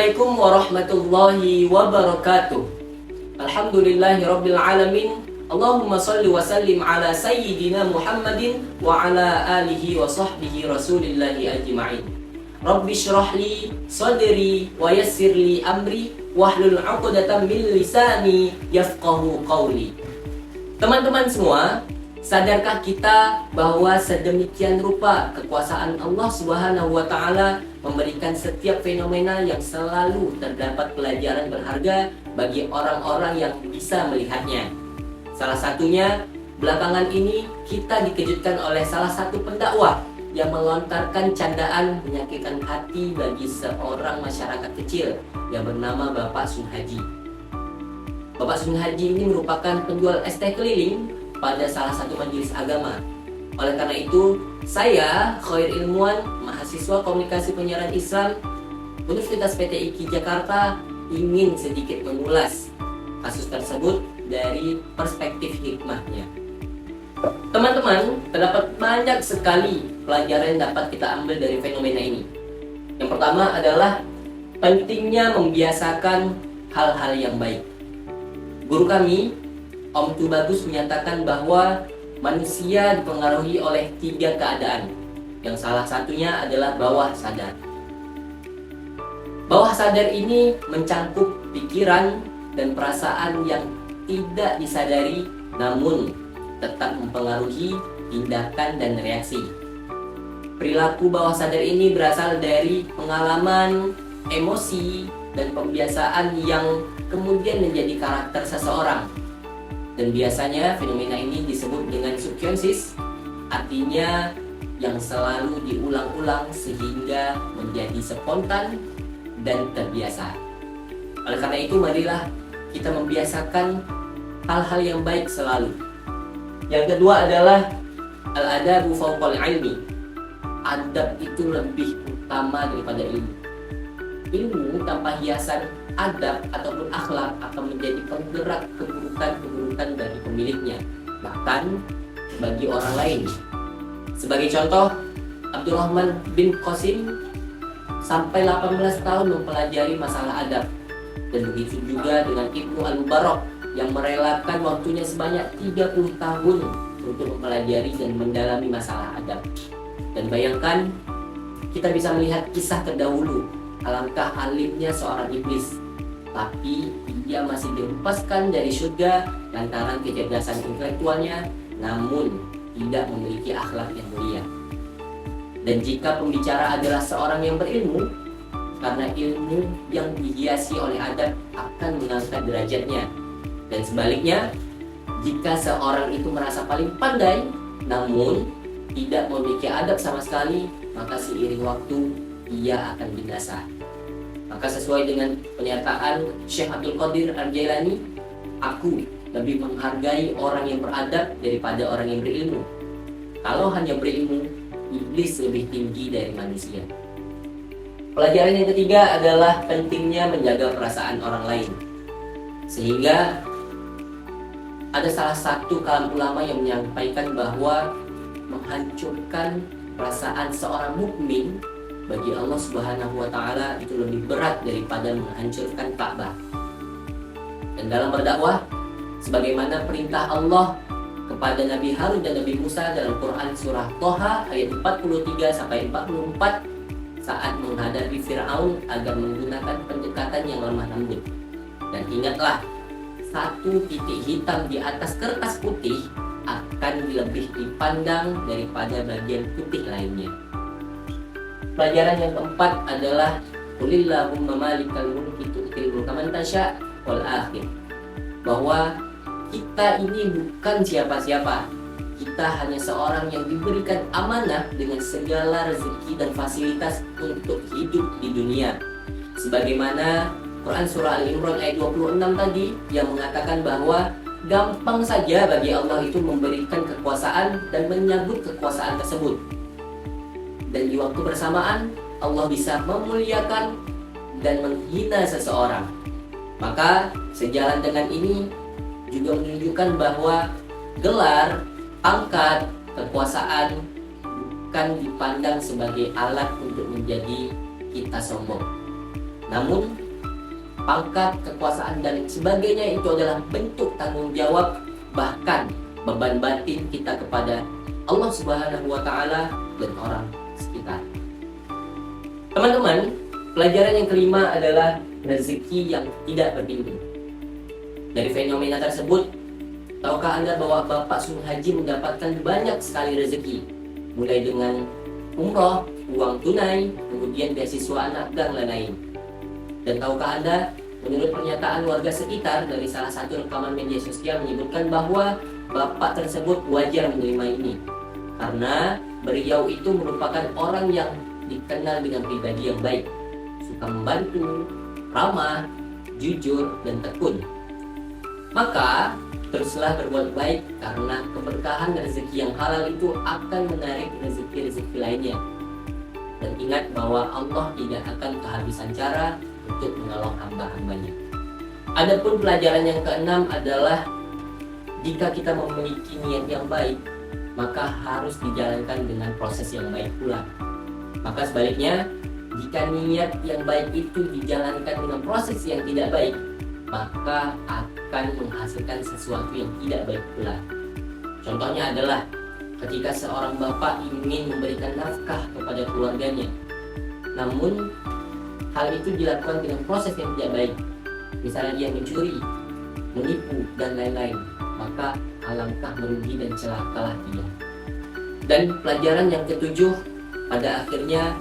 Assalamualaikum warahmatullahi wabarakatuh. Alhamdulillahi rabbil alamin. Allahumma salli wa sallim ala sayyidina Muhammadin wa ala alihi wa sahbihi rasulillahi ajma'in. Rabbi syrah li sadri wa yassir li amri wahlul 'uqdatam min lisani yafqahu qawli. Teman-teman semua, sadarkah kita bahwa sedemikian rupa kekuasaan Allah Subhanahu wa taala memberikan setiap fenomena yang selalu terdapat pelajaran berharga bagi orang-orang yang bisa melihatnya. Salah satunya, belakangan ini kita dikejutkan oleh salah satu pendakwah yang melontarkan candaan menyakitkan hati bagi seorang masyarakat kecil yang bernama Bapak Sunhaji. Bapak Sunhaji ini merupakan penjual es teh keliling pada salah satu majelis agama. Oleh karena itu, saya, Khair Ilmuwan, mahasiswa komunikasi penyiaran Islam Universitas PTIQ Jakarta, ingin sedikit mengulas kasus tersebut dari perspektif hikmahnya. Teman-teman, terdapat banyak sekali pelajaran yang dapat kita ambil dari fenomena ini. Yang pertama adalah pentingnya membiasakan hal-hal yang baik. Guru kami, Om Tu Bagus, menyatakan bahwa manusia dipengaruhi oleh 3 keadaan. Yang salah satunya adalah bawah sadar. Bawah sadar ini mencangkup pikiran dan perasaan yang tidak disadari namun tetap mempengaruhi tindakan dan reaksi. Perilaku bawah sadar ini berasal dari pengalaman, emosi, dan pembiasaan yang kemudian menjadi karakter seseorang. Dan biasanya fenomena ini disebut dengan subconscious, artinya yang selalu diulang-ulang sehingga menjadi spontan dan terbiasa. Oleh karena itu, marilah kita membiasakan hal-hal yang baik selalu. Yang kedua adalah al-adabu fawqal ilmi. Adab itu lebih utama daripada ilmu. Ilmu tanpa hiasan adab ataupun akhlak akan menjadi penggerak keburukan bagi pemiliknya, bahkan bagi orang lain. Sebagai contoh, Abdurrahman bin Qasim sampai 18 tahun mempelajari masalah adab, dan begitu juga dengan Ibnu Al-Mubarak yang merelakan waktunya sebanyak 30 tahun untuk mempelajari dan mendalami masalah adab. Dan bayangkan, kita bisa melihat kisah terdahulu, alangkah alimnya seorang iblis, tapi ia masih dihempaskan dari surga lantaran kecerdasan intelektualnya, namun tidak memiliki akhlak yang mulia. Dan jika pembicara adalah seorang yang berilmu, karena ilmu yang dihiasi oleh adab akan mengangkat derajatnya. Dan sebaliknya, jika seorang itu merasa paling pandai, namun tidak memiliki adab sama sekali, maka seiring waktu ia akan binasa. Maka sesuai dengan pernyataan Syekh Abdul Qadir Al-Jailani, aku lebih menghargai orang yang beradab daripada orang yang berilmu. Kalau hanya berilmu, iblis lebih tinggi dari manusia. Pelajaran yang ketiga adalah pentingnya menjaga perasaan orang lain. Sehingga ada salah satu kalam ulama yang menyampaikan bahwa menghancurkan perasaan seorang mukmin bagi Allah Subhanahu wa taala itu lebih berat daripada menghancurkan Ka'bah. Dan dalam berdakwah, sebagaimana perintah Allah kepada Nabi Harun dan Nabi Musa dalam Quran surah Thaha ayat 43 sampai 44 saat menghadapi Firaun agar menggunakan pendekatan yang lemah lembut. Dan ingatlah, satu titik hitam di atas kertas putih akan lebih dipandang daripada bagian putih lainnya. Pelajaran yang keempat adalah Qulillahumma malikal mulki tu'til mulka man tasya wal akhir. Bahwa kita ini bukan siapa-siapa. Kita hanya seorang yang diberikan amanah dengan segala rezeki dan fasilitas untuk hidup di dunia. Sebagaimana Quran surah Al-Imran ayat 26 tadi yang mengatakan bahwa gampang saja bagi Allah itu memberikan kekuasaan dan menyambut kekuasaan tersebut. Dan di waktu bersamaan Allah bisa memuliakan dan menghina seseorang. Maka sejalan dengan ini juga menunjukkan bahwa gelar, pangkat, kekuasaan bukan dipandang sebagai alat untuk menjadi kita sombong. Namun pangkat, kekuasaan dan sebagainya itu adalah bentuk tanggung jawab, bahkan beban batin kita kepada Allah Subhanahu wa taala dan orang sekitar. Teman-teman, pelajaran yang kelima adalah rezeki yang tidak berdinding. Dari fenomena tersebut, tahukah Anda bahwa Bapak Sun Haji mendapatkan banyak sekali rezeki, mulai dengan umroh, uang tunai, kemudian beasiswa anak dan lain-lain. Dan tahukah Anda, menurut pernyataan warga sekitar dari salah satu rekaman media sosial menyebutkan bahwa bapak tersebut wajar menerima ini karena beliau itu merupakan orang yang dikenal dengan pribadi yang baik, suka membantu, ramah, jujur, dan tekun. Maka teruslah berbuat baik karena keberkahan rezeki yang halal itu akan menarik rezeki-rezeki lainnya. Dan ingat bahwa Allah tidak akan kehabisan cara untuk menolong hamba-hambanya. Adapun pelajaran yang keenam adalah jika kita memiliki niat yang baik, maka harus dijalankan dengan proses yang baik pula. Maka sebaliknya, jika niat yang baik itu dijalankan dengan proses yang tidak baik, maka akan menghasilkan sesuatu yang tidak baik pula. Contohnya adalah ketika seorang bapak ingin memberikan nafkah kepada keluarganya, namun hal itu dilakukan dengan proses yang tidak baik, misalnya dia mencuri, menipu, dan lain-lain, maka alangkah merugi dan celakalah dia. Dan pelajaran yang ketujuh, pada akhirnya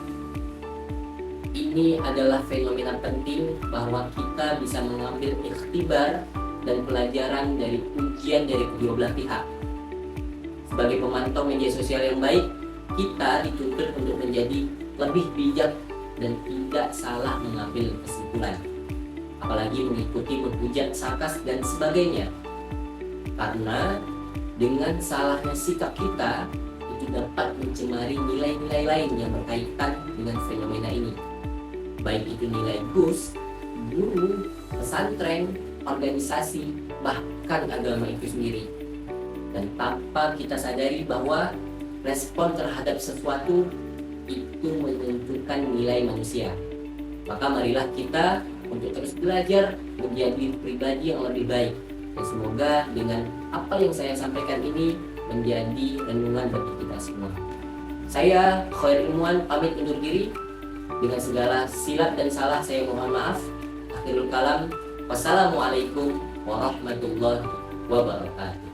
ini adalah fenomena penting bahwa kita bisa mengambil ikhtibar dan pelajaran dari ujian dari kedua belah pihak. Sebagai pemantau media sosial yang baik, kita dituntut untuk menjadi lebih bijak dan tidak salah mengambil kesimpulan, apalagi mengikuti menghujat, sarkas, dan sebagainya. Karena dengan salahnya sikap kita itu dapat mencemari nilai-nilai lain yang berkaitan dengan fenomena ini, baik itu nilai Gus, guru, pesantren, organisasi, bahkan agama itu sendiri. Dan tanpa kita sadari bahwa respon terhadap sesuatu itu menentukan nilai manusia. Maka marilah kita untuk terus belajar menjadi pribadi yang lebih baik. Dan semoga dengan apa yang saya sampaikan ini menjadi renungan bagi kita semua. Saya Khairul Ilmuwan pamit undur diri. Dengan segala silap dan salah saya mohon maaf. Akhirul kalam. Wassalamualaikum warahmatullahi wabarakatuh.